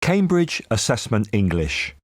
Cambridge Assessment English.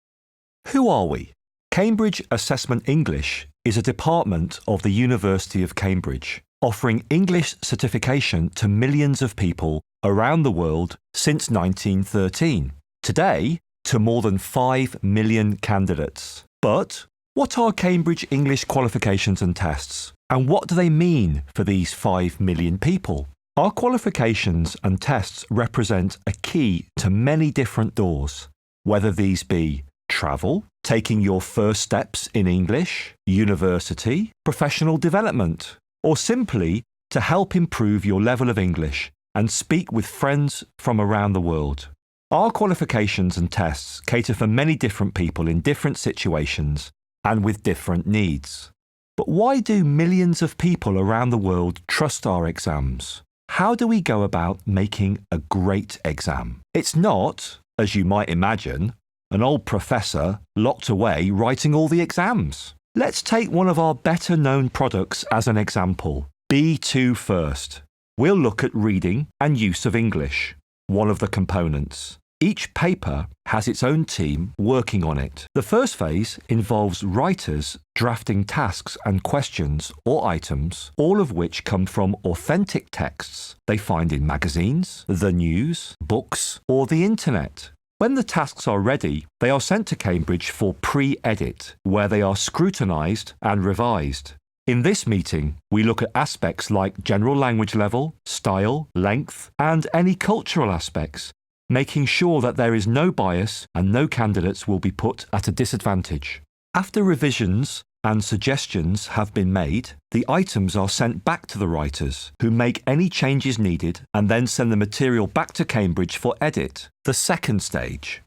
Who are we? Cambridge Assessment English is a department of the University of Cambridge, offering English certification to millions of people around the world since 1913. Today, to more than 5 million candidates. But what are Cambridge English qualifications and tests? And what do they mean for these 5 million people? Our qualifications and tests represent a key to many different doors, whether these be travel, taking your first steps in English, university, professional development, or simply to help improve your level of English and speak with friends from around the world. Our qualifications and tests cater for many different people in different situations and with different needs. But why do millions of people around the world trust our exams? How do we go about making a great exam? It's not, as you might imagine, an old professor locked away writing all the exams. Let's take one of our better-known products as an example, B2 First. We'll look at reading and use of English, one of the components. Each paper has its own team working on it. The first phase involves writers drafting tasks and questions or items, all of which come from authentic texts they find in magazines, the news, books, or the internet. When the tasks are ready, they are sent to Cambridge for pre-edit, where they are scrutinised and revised. In this meeting, we look at aspects like general language level, style, length, and any cultural aspects, making sure that there is no bias and no candidates will be put at a disadvantage. After revisions and suggestions have been made, the items are sent back to the writers, who make any changes needed and then send the material back to Cambridge for edit, the second stage.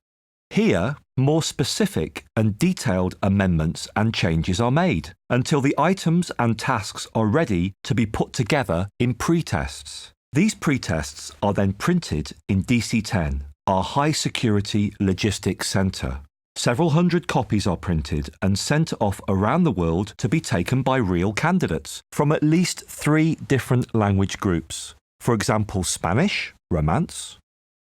Here, more specific and detailed amendments and changes are made, until the items and tasks are ready to be put together in pre-tests. These pre-tests are then printed in DC10, our high-security logistics centre. Several hundred copies are printed and sent off around the world to be taken by real candidates from at least 3 different language groups. For example, Spanish, Romance,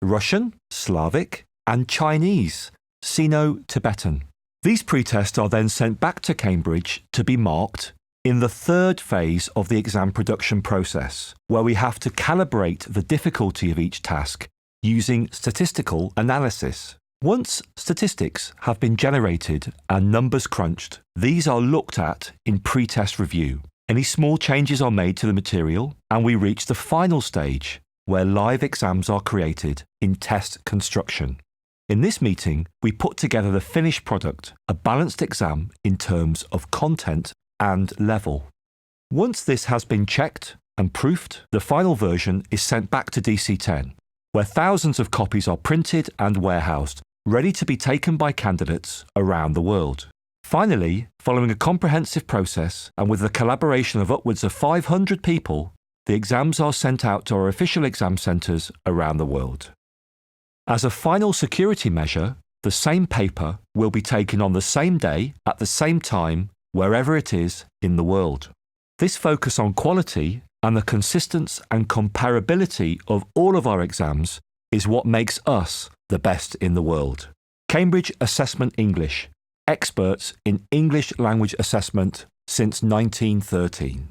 Russian, Slavic, and Chinese, Sino-Tibetan. These pre-tests are then sent back to Cambridge to be marked in the third phase of the exam production process, where we have to calibrate the difficulty of each task using statistical analysis. Once statistics have been generated and numbers crunched, these are looked at in pre-test review. Any small changes are made to the material, and we reach the final stage, where live exams are created in test construction. In this meeting, we put together the finished product, a balanced exam in terms of content and level. Once this has been checked and proofed, the final version is sent back to DC10, where thousands of copies are printed and warehoused, ready to be taken by candidates around the world. Finally, following a comprehensive process and with the collaboration of upwards of 500 people, the exams are sent out to our official exam centres around the world. As a final security measure, the same paper will be taken on the same day, at the same time, wherever it is in the world. This focus on quality and the consistency and comparability of all of our exams is what makes us the best in the world. Cambridge Assessment English, experts in English language assessment since 1913.